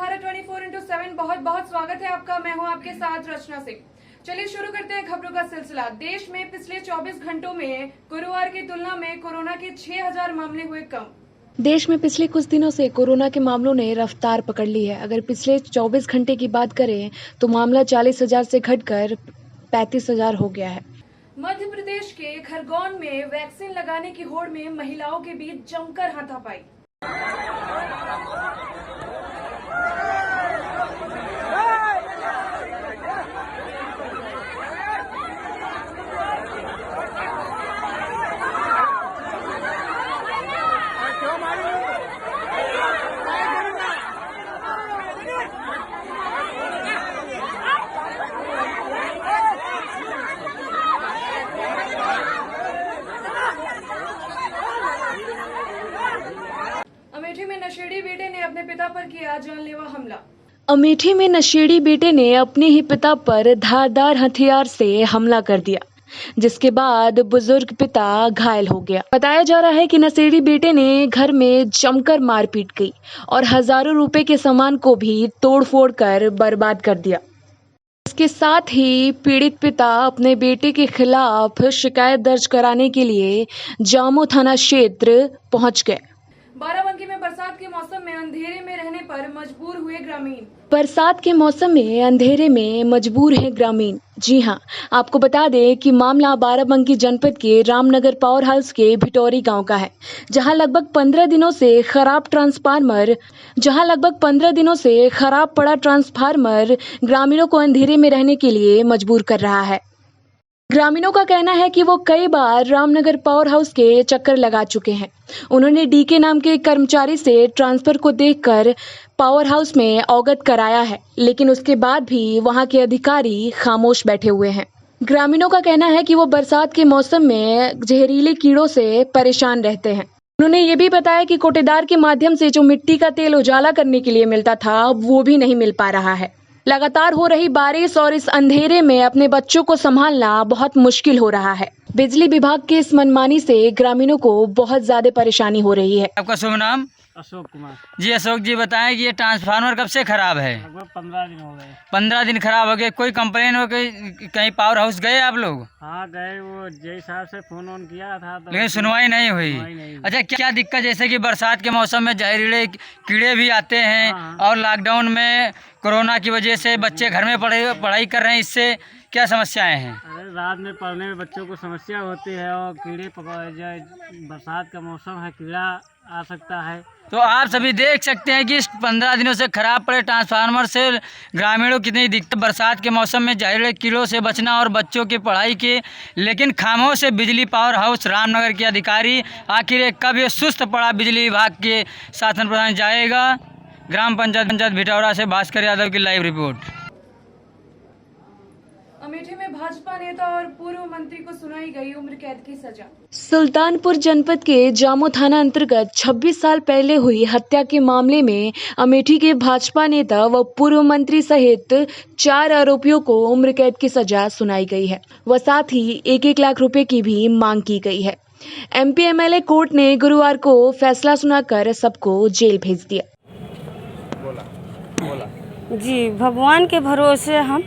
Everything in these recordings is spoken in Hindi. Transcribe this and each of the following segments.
भारत 24x7 बहुत बहुत स्वागत है आपका। मैं हूं आपके साथ रचना सिंह। चलिए शुरू करते हैं खबरों का सिलसिला। देश में पिछले 24 घंटों में गुरुवार की तुलना में कोरोना के 6000 मामले हुए कम। देश में पिछले कुछ दिनों से कोरोना के मामलों ने रफ्तार पकड़ ली है। अगर पिछले 24 घंटे की बात करें तो मामला 40,000 से घटकर 35,000 हो गया है। मध्य प्रदेश के खरगोन में वैक्सीन लगाने की होड़ में महिलाओं के बीच जमकर हाथापाई। अमेठी में नशेड़ी बेटे ने अपने पिता पर किया जानलेवा हमला। अमेठी में नशेड़ी बेटे ने अपने ही पिता पर धारदार हथियार से हमला कर दिया, जिसके बाद बुजुर्ग पिता घायल हो गया। बताया जा रहा है कि नशेड़ी बेटे ने घर में जमकर मारपीट की और हजारों रुपए के सामान को भी तोड़फोड़ कर बर्बाद कर दिया। इसके साथ ही पीड़ित पिता अपने बेटे के खिलाफ शिकायत दर्ज कराने के लिए जामो थाना क्षेत्र पहुंच गए। बाराबंकी में बरसात के मौसम में अंधेरे में रहने पर मजबूर हुए ग्रामीण। बरसात के मौसम में अंधेरे में मजबूर है ग्रामीण। जी हां, आपको बता दें कि मामला बाराबंकी जनपद के रामनगर पावर हाउस के भिटौरी गांव का है, जहां लगभग 15 दिनों से खराब पड़ा ट्रांसफार्मर ग्रामीणों को अंधेरे में रहने के लिए मजबूर कर रहा है। ग्रामीणों का कहना है कि वो कई बार रामनगर पावर हाउस के चक्कर लगा चुके हैं। उन्होंने डीके नाम के कर्मचारी से ट्रांसफर को देखकर पावर हाउस में अवगत कराया है, लेकिन उसके बाद भी वहां के अधिकारी खामोश बैठे हुए हैं। ग्रामीणों का कहना है कि वो बरसात के मौसम में जहरीले कीड़ों से परेशान रहते हैं। उन्होंने ये भी बताया कि कोटेदार के माध्यम से जो मिट्टी का तेल उजाला करने के लिए मिलता था, वो भी नहीं मिल पा रहा है। लगातार हो रही बारिश और इस अंधेरे में अपने बच्चों को संभालना बहुत मुश्किल हो रहा है। बिजली विभाग के इस मनमानी से ग्रामीणों को बहुत ज्यादा परेशानी हो रही है। आपका शुभ नाम? अशोक कुमार जी अशोक जी, बताएं कि ये ट्रांसफार्मर कब से खराब है? लगभग 15 दिन हो गए। 15 दिन खराब हो गए। कोई कंप्लेन हो गई? कहीं पावर हाउस गए आप लोग? हाँ गए, वो जय साहब से फोन ऑन किया था तो लेकिन सुनवाई नहीं हुई। अच्छा, क्या दिक्कत? जैसे कि बरसात के मौसम में जहरीले कीड़े भी आते हैं। हाँ। और लॉकडाउन में कोरोना की वजह से बच्चे घर में पढ़ाई कर रहे हैं, इससे क्या समस्याएं हैं? अरे रात में पढ़ने में बच्चों को समस्या होती है और कीड़े बरसात का मौसम है, कीड़ा आ सकता है। तो आप सभी देख सकते हैं कि इस 15 दिनों से खराब पड़े ट्रांसफार्मर से ग्रामीणों को कितनी दिक्कत। बरसात के मौसम में जहरीले कीड़ों से बचना और बच्चों की पढ़ाई के, लेकिन खामोश से बिजली पावर हाउस रामनगर के अधिकारी। आखिर ये कब ये सुस्त पड़ा बिजली विभाग के शासन प्रधान जाएगा? ग्राम पंचायत भिटौरा से भास्कर यादव की लाइव रिपोर्ट। अमेठी में भाजपा नेता और पूर्व मंत्री को सुनाई गई उम्र कैद की सजा। सुल्तानपुर जनपद के जामो थाना अंतर्गत 26 साल पहले हुई हत्या के मामले में अमेठी के भाजपा नेता व पूर्व मंत्री सहित 4 आरोपियों को उम्र कैद की सजा सुनाई गई है व साथ ही 1-1 लाख रुपए की भी मांग की गई है। एमपी एमएलए कोर्ट ने गुरुवार को फैसला सुनाकर सबको जेल भेज दिया। जी, भगवान के भरोसे हम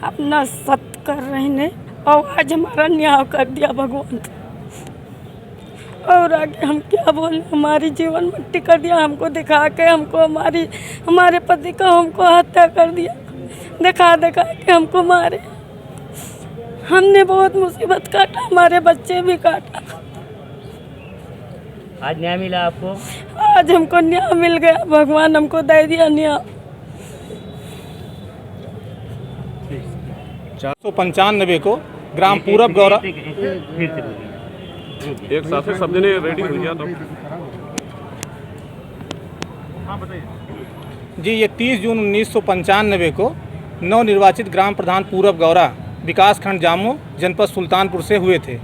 अपना सत्य कर रहे हैं और आज हमारा न्याय कर दिया भगवान। और आगे हम क्या बोले, हमारी जीवन मिट्टी कर दिया। हमको दिखा के हमारे पति का हमको हत्या कर दिया, दिखा के हमको मारे। हमने बहुत मुसीबत काटा, हमारे बच्चे भी काटा। आज न्याय मिला आपको? आज हमको न्याय मिल गया, भगवान हमको दे दिया न्याय। 495 को ग्राम पूरब गौरा एक साथ सब जने रेडी हो गया तो जी, ये 30 जून 1995 को नवनिर्वाचित ग्राम प्रधान पूरब गौरा विकास खंड जामो जनपद सुल्तानपुर से हुए थे,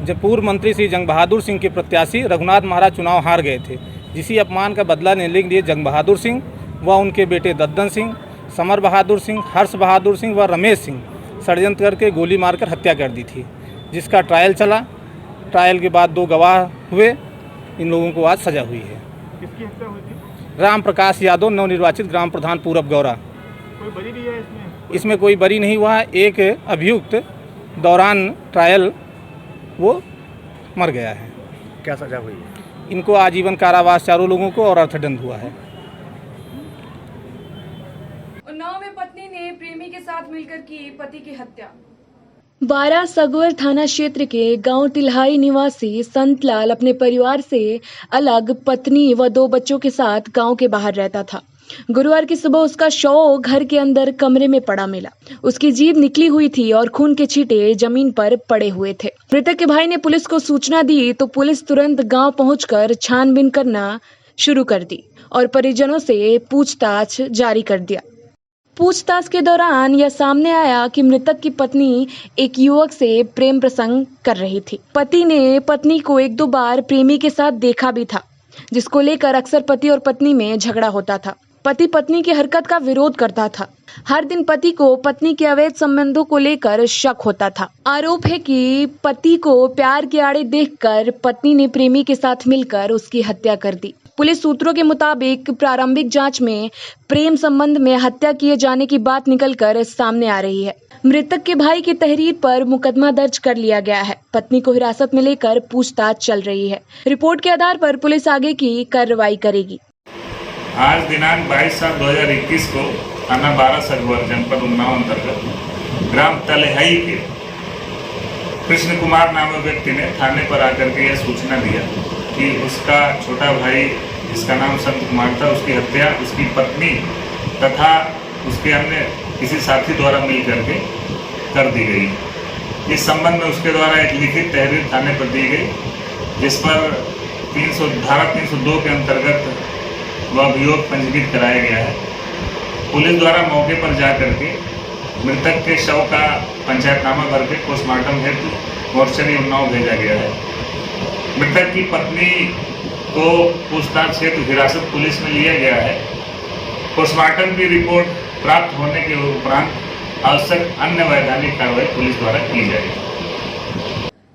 जब पूर्व मंत्री श्री जंग बहादुर सिंह के प्रत्याशी रघुनाथ महाराज चुनाव हार गए थे। जिसी अपमान का बदला लेने के लिए जंग बहादुर सिंह व उनके बेटे दद्दन सिंह, समर बहादुर सिंह, हर्ष बहादुर सिंह व रमेश सिंह षड्यंत्र करके गोली मारकर हत्या कर दी थी, जिसका ट्रायल चला। ट्रायल के बाद 2 गवाह हुए। इन लोगों को आज सजा हुई है। किसकी हत्या हुई थी? राम प्रकाश यादव, नवनिर्वाचित ग्राम प्रधान पूरब गौरा। कोई बरी भी है इसमें? इसमें कोई बरी नहीं हुआ है। एक अभियुक्त दौरान ट्रायल वो मर गया है। क्या सजा हुई है? इनको आजीवन कारावास चारों लोगों को और अर्थदंड हुआ है। उन्नाव में पत्नी ने प्रेमी के साथ मिलकर की पति की हत्या। बारा सगवर थाना क्षेत्र के गांव तिल्हाई निवासी संतलाल अपने परिवार से अलग पत्नी व 2 बच्चों के साथ गांव के बाहर रहता था। गुरुवार की सुबह उसका शव घर के अंदर कमरे में पड़ा मिला। उसकी जीभ निकली हुई थी और खून के छींटे जमीन पर पड़े हुए थे। मृतक के भाई ने पुलिस को सूचना दी तो पुलिस तुरंत गांव पहुंचकर छानबीन करना शुरू कर दी और परिजनों से पूछताछ जारी कर दिया। पूछताछ के दौरान यह सामने आया कि मृतक की पत्नी एक युवक से प्रेम प्रसंग कर रही थी। पति ने पत्नी को 1-2 बार प्रेमी के साथ देखा भी था, जिसको लेकर अक्सर पति और पत्नी में झगड़ा होता था। पति पत्नी की हरकत का विरोध करता था। हर दिन पति को पत्नी के अवैध संबंधों को लेकर शक होता था। आरोप है कि पति को प्यार के आड़े देखकर पत्नी ने प्रेमी के साथ मिलकर उसकी हत्या कर दी। पुलिस सूत्रों के मुताबिक प्रारंभिक जांच में प्रेम संबंध में हत्या किए जाने की बात निकलकर सामने आ रही है। मृतक के भाई की तहरीर पर मुकदमा दर्ज कर लिया गया है। पत्नी को हिरासत में लेकर पूछताछ चल रही है। रिपोर्ट के आधार पर पुलिस आगे की कार्रवाई करेगी। आज दिनांक 22/7/2021 को थाना बारा सगवर जनपद उन्नाव अंतर्गत ग्राम तलेहाई के कृष्ण कुमार नामक व्यक्ति ने थाने पर आकर के यह सूचना दिया कि उसका छोटा भाई जिसका नाम संत कुमार था, उसकी हत्या उसकी पत्नी तथा उसके अन्य किसी साथी द्वारा मिल करके कर दी गई। इस संबंध में उसके द्वारा एक लिखित तहरीर थाने पर दी गई, जिस पर धारा 302 के अंतर्गत वह अभियोग पंजीकृत कराया गया है। पुलिस द्वारा मौके पर जा करके मृतक के शव का पंचायतनामा करके पोस्टमार्टम हेतु मोर्चरी उन्नाव भेजा गया है। मृतक की पत्नी को पूछताछ हेतु हिरासत पुलिस में लिया गया है। पोस्टमार्टम की रिपोर्ट प्राप्त होने के उपरांत आवश्यक अन्य वैधानिक कार्रवाई पुलिस द्वारा की जाएगी।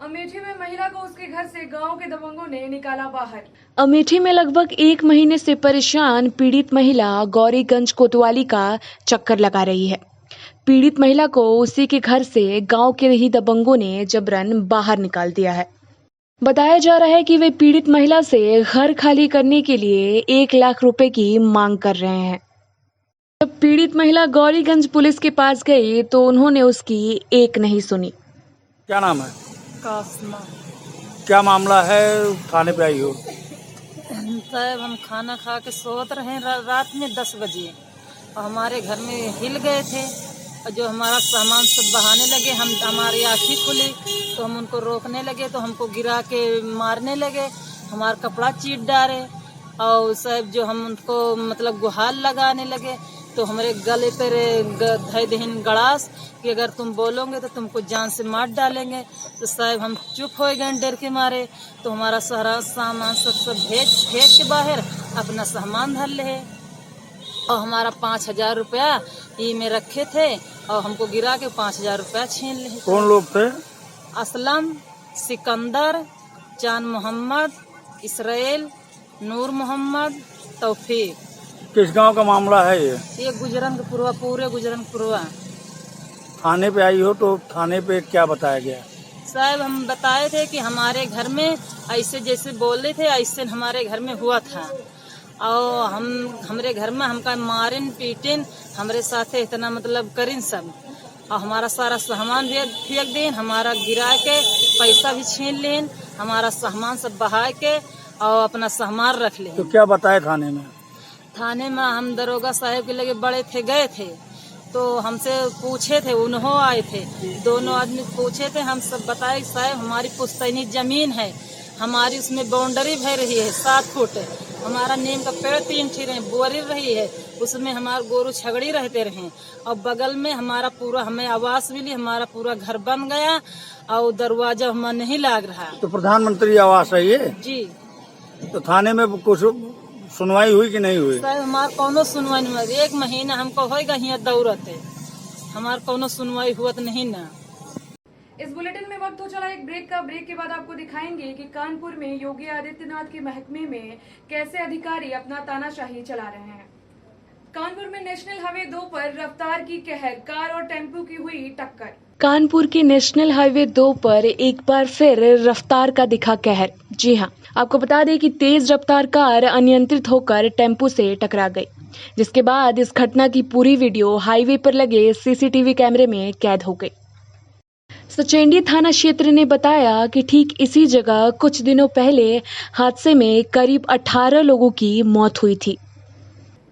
अमेठी में महिला को उसके घर से गांव के दबंगों ने निकाला बाहर। अमेठी में लगभग 1 महीने से परेशान पीड़ित महिला गौरीगंज कोतवाली का चक्कर लगा रही है। पीड़ित महिला को उसी के घर से गांव के ही दबंगों ने जबरन बाहर निकाल दिया है। बताया जा रहा है कि वे पीड़ित महिला से घर खाली करने के लिए 1 लाख रुपए की मांग कर रहे हैं। जब पीड़ित महिला गौरीगंज पुलिस के पास गई तो उन्होंने उसकी एक नहीं सुनी। क्या नाम है? कासमा क्या मामला है? थाने पे आई हो? साहब, हम खाना खा के सोत रहे रात में 10 बजे और हमारे घर में हिल गए थे और जो हमारा सामान सब बहाने लगे। हमारी आँखें खुली तो हम उनको रोकने लगे तो हमको गिरा के मारने लगे, हमारा कपड़ा चीर डाले और साहब जो हम उनको मतलब गुहार लगाने लगे तो हमारे गले पर धय दहन गड़ास कि अगर तुम बोलोगे तो तुमको जान से मार डालेंगे। तो साहब हम चुप हो गए डर के मारे। तो हमारा सारा सामान सब भेज के बाहर अपना सामान धर ले और हमारा 5000 रुपया ये में रखे थे और हमको गिरा के 5000 रुपया छीन ले। कौन लोग थे? असलम, सिकंदर, चांद मोहम्मद, इसराइल, नूर मोहम्मद, तौफीक। किस गांव का मामला है ये? ये गुजरंगपुरवा, पूरे गुजरंगपुरवा। थाने पे आई हो तो थाने पे क्या बताया गया? साहब हम बताए थे कि हमारे घर में ऐसे जैसे बोले थे ऐसे हमारे घर में हुआ था और हमारे घर में हमका मारिन पीटिन हमारे साथ इतना मतलब करिन सब और हमारा सारा सामान भी फेंक दें, हमारा गिरा के पैसा भी छीन लें, हमारा सामान सब बहा के और अपना सामान रख लें। तो क्या बताए थाने में? थाने में हम दरोगा साहब के लगे बड़े थे गए थे तो हमसे पूछे थे, उन्हों आए थे, दोनों आदमी पूछे थे। हम सब बताए साहब हमारी पुश्तैनी जमीन है, हमारी उसमें बाउंड्री भर रही है 7 फुट, हमारा नीम का पेड़ 3 ठे बोरी रही है, उसमें हमारे गोरू छगड़ी रहते रहे और बगल में हमारा पूरा हमें आवास मिली, हमारा पूरा घर बन गया और दरवाजा हमें नहीं लाग रहा। तो प्रधानमंत्री आवास है ये? जी। तो थाने में कुछ सुनवाई हुई कि नहीं हुई? साहब हमार कोनो सुनवाई नहीं हुई। 1 महीना हमको होगा यहाँ दौड़त है, हमार कोनो सुनवाई हुआ नहीं ना। इस बुलेटिन में वक्त हो चला एक ब्रेक का। ब्रेक के बाद आपको दिखाएंगे कि कानपुर में योगी आदित्यनाथ के महकमे में कैसे अधिकारी अपना तानाशाही चला रहे हैं। कानपुर में नेशनल हाईवे 2 पर रफ्तार की कहर, कार और टेम्पो की हुई टक्कर। कानपुर के नेशनल हाईवे 2 पर एक बार फिर रफ्तार का दिखा कहर। जी हां, आपको बता दें कि तेज रफ्तार कार अनियंत्रित होकर टेम्पो से टकरा गई, जिसके बाद इस घटना की पूरी वीडियो हाईवे पर लगे सीसीटीवी कैमरे में कैद हो गई। सचेंडी थाना क्षेत्र ने बताया कि ठीक इसी जगह कुछ दिनों पहले हादसे में करीब 18 लोगों की मौत हुई थी।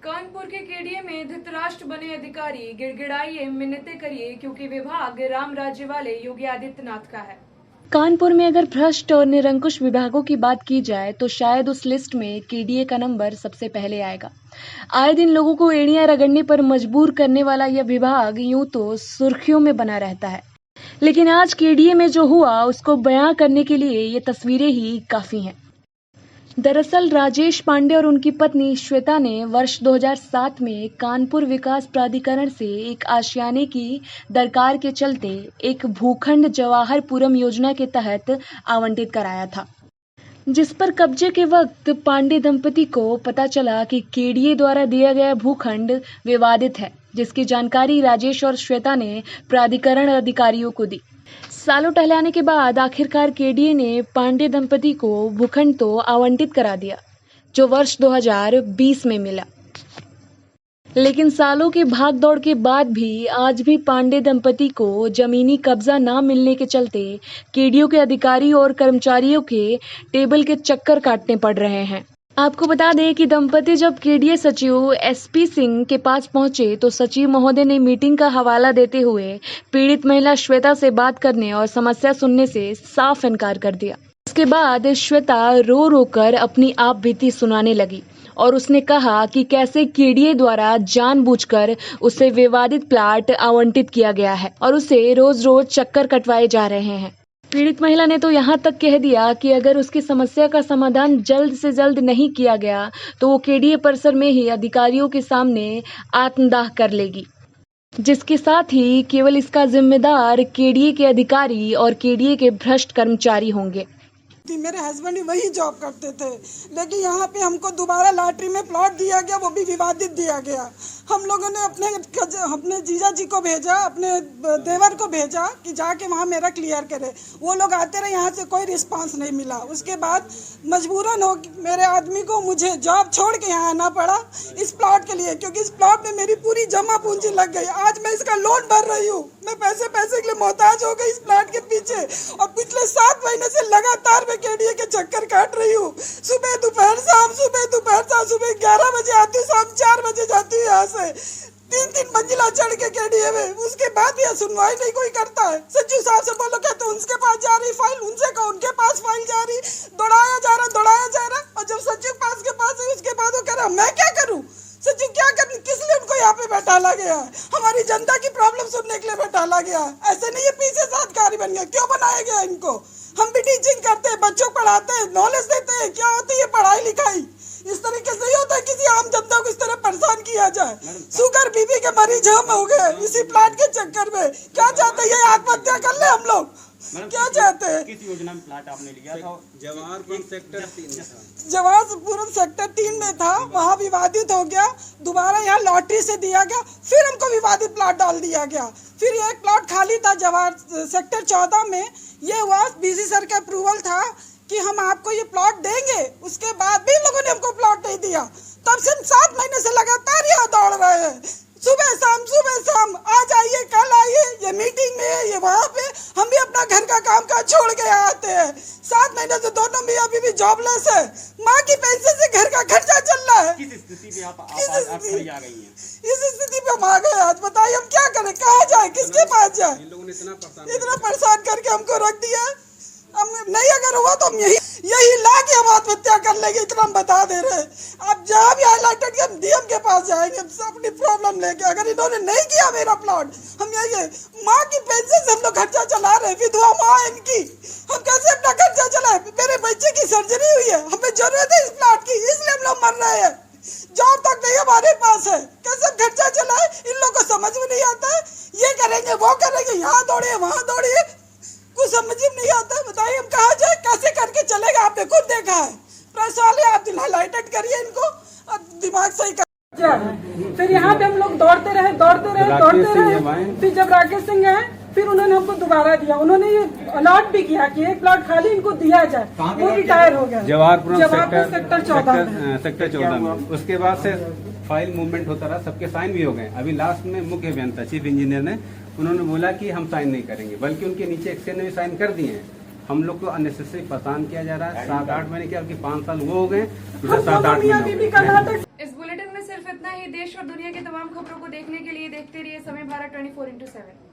कानपुर के केडीए में धृतराष्ट्र बने अधिकारी, गिड़गिड़ाइए, मिन्नतें करिए, क्योंकि विभाग राम राज्य वाले योगी आदित्यनाथ का है। कानपुर में अगर भ्रष्ट और निरंकुश विभागों की बात की जाए तो शायद उस लिस्ट में केडीए का नंबर सबसे पहले आएगा। आए दिन लोगों को एड़ियां रगड़ने पर मजबूर करने वाला यह विभाग यूं तो सुर्खियों में बना रहता है, लेकिन आज केडीए में जो हुआ उसको बयां करने के लिए ये तस्वीरें ही काफी हैं। दरअसल राजेश पांडे और उनकी पत्नी श्वेता ने वर्ष 2007 में कानपुर विकास प्राधिकरण से एक आशियाने की दरकार के चलते एक भूखंड जवाहरपुरम योजना के तहत आवंटित कराया था, जिस पर कब्जे के वक्त पांडे दंपति को पता चला कि केडीए द्वारा दिया गया भूखंड विवादित है, जिसकी जानकारी राजेश और श्वेता ने प्राधिकरण अधिकारियों को दी। सालों टहलाने के बाद आखिरकार केडीए ने पांडे दंपति को भूखंड तो आवंटित करा दिया, जो वर्ष 2020 में मिला। लेकिन सालों की भागदौड़ के बाद भी आज भी पांडे दंपति को जमीनी कब्जा ना मिलने के चलते केडीए के अधिकारी और कर्मचारियों के टेबल के चक्कर काटने पड़ रहे हैं। आपको बता दें कि दंपति जब केडीए सचिव एसपी सिंह के पास पहुंचे तो सचिव महोदय ने मीटिंग का हवाला देते हुए पीड़ित महिला श्वेता से बात करने और समस्या सुनने से साफ इनकार कर दिया। उसके बाद श्वेता रो रो कर अपनी आप बीती सुनाने लगी और उसने कहा कि कैसे केडीए द्वारा जानबूझकर उसे विवादित प्लाट आवंटित किया गया है और उसे रोज रोज चक्कर कटवाए जा रहे हैं। पीड़ित महिला ने तो यहाँ तक कह दिया कि अगर उसकी समस्या का समाधान जल्द से जल्द नहीं किया गया तो वो केडीए परिसर में ही अधिकारियों के सामने आत्मदाह कर लेगी, जिसके साथ ही केवल इसका जिम्मेदार केडीए के अधिकारी और केडीए के भ्रष्ट कर्मचारी होंगे। मेरे हस्बैंड भी वही जॉब करते थे, लेकिन यहाँ पे हमको दोबारा लॉटरी में प्लॉट दिया गया, वो भी विवादित दिया गया। हम लोगों ने अपने जीजा जी को भेजा, अपने देवर को भेजा कि जाके वहाँ मेरा क्लियर करे। वो लोग आते रहे, यहाँ से कोई रिस्पांस नहीं मिला। उसके बाद मजबूरन हो मेरे आदमी को मुझे जॉब छोड़ के यहाँ आना पड़ा इस प्लॉट के लिए, क्योंकि इस प्लॉट में मेरी पूरी जमा पूंजी लग गई। आज मैं इसका लोन भर रही हूँ। मैं पैसे के लिए मोहताज हो गई इस प्लॉट के पीछे, और पिछले 7 महीने से लगातार मैं केडीए के चक्कर काट रही हूँ। सुबह दोपहर शाम, सुबह दोपहर शाम। सुबह 11 बजे आती हूँ, शाम 4 बजे जाती हूँ यहाँ से। 3 मंजिला चढ़ के केडीए में। उसके बाद भी सुनवाई नहीं कोई करता है। सचिव साहब से बोलो क्या, तो उनके पास जा रही फाइल, उनसे कहो उनके पास फाइल जा रही, दौड़ाया जा रहा। और जब सचिव पास के पास है उसके बाद वो कह रहा मैं क्या करूँ, सचिव क्या कर, किस लिए उनको यहाँ पे बैठाला गया है? हमारी जनता की प्रॉब्लम सुनने के लिए बैठाला गया है। ऐसे नहीं ये पीछे साधकारी बन गया। क्यों बनाया गया इनको? हम भी टीचिंग करते हैं, बच्चों को पढ़ाते हैं, नॉलेज देते हैं। क्या होती है पढ़ाई लिखाई? इस तरीके से ही होता है किसी आम जनता को इस तरह परेशान किया जाए। शुगर बीपी के मरीज हम हो गए इसी प्लाट के चक्कर में। क्या चाहते हैं, आत्महत्या कर ले हम लोग? क्या चाहते हैं? किस योजना में प्लाट आपने लिया था? जवाहरपुर सेक्टर 3 में था। जवाहरपुर सेक्टर 3 में था, वहाँ विवादित हो गया। दोबारा यहाँ लॉटरी से दिया गया, फिर हमको विवादित प्लाट डाल दिया गया। फिर ये एक प्लाट खाली था जवाहर सेक्टर 14 में। ये हुआ बीसी सर का अप्रूवल था कि हम आपको ये प्लॉट देंगे, उसके बाद भी लोगों ने हमको प्लॉट नहीं दिया। तब से हम 7 महीने से लगातार यहाँ दौड़ रहे हैं, सुबह शाम। आज आइए, कल आइए, ये मीटिंग में है, ये वहाँ पे। हम भी अपना घर का काम काज छोड़ के आते हैं। 7 महीने से दोनों भी अभी भी जॉबलेस है। माँ की पेंशन से घर का खर्चा चल रहा है। किस स्थिति पे आप खड़ी आ गई हैं? इस स्थिति पे हम आ गए। आज बताइए हम क्या करें, कहाँ जाए, किसके पास जाए? इन लोगों ने इतना परेशान करके हमको रख दिया। हम नहीं अगर हुआ तो हम यही ला के हम आत्महत्या कर लेंगे, इतना हम बता दे रहे हैं। अब जहाँ भी हाईलाइटेड के हम डीएम के पास जाएंगे अपनी प्रॉब्लम लेके। अगर इन्होंने नहीं किया मेरा प्लॉट, हम यही माँ की पेंशन से हम लोग खर्चा चला रहे हैं। विधवा माँ इनकी, हम कैसे अपना खर्चा चलाए? मेरे बच्चे की सर्जरी हुई है, हमें जरूरत है इस प्लॉट की, इसलिए हम लोग मर रहे हैं। जॉब तक नहीं हमारे पास है, कैसे खर्चा चलाए? इन लोगों को समझ में नहीं आता है। ये करेंगे, वो करेंगे, यहाँ दौड़िए, वहाँ दौड़िए। कुछ समझ में नहीं आता। बताइए हम कहाँ जाए, कैसे करके चलेगा? आपने खुद देखा है, प्रेस वाले आप हाईलाइटेड करिए इनको और दिमाग सही कर। फिर यहाँ पे हम लोग दौड़ते रहे, फिर जब राकेश सिंह आए फिर उन्होंने हमको दोबारा दिया। उन्होंने ये अलॉट भी किया कि एक प्लॉट खाली इनको दिया जाए। वो रिटायर हो गया जवाहरपुर सेक्टर 14 में। उसके बाद से फाइल मूवमेंट होता रहा, सबके साइन भी हो गए। अभी लास्ट में मुख्य अभियंता चीफ इंजीनियर ने उन्होंने बोला कि हम साइन नहीं करेंगे, बल्कि उनके नीचे एक्सेल ने भी साइन कर दिए हैं। हम लोग को अननेसेसरी परेशान किया जा रहा है। 7-8 महीने क्या, 5 साल वो हो गए, 7-8 महीने। इस बुलेटिन में सिर्फ इतना ही। देश और दुनिया की तमाम खबरों को देखने के लिए देखते रहिए समय भारत 24/7।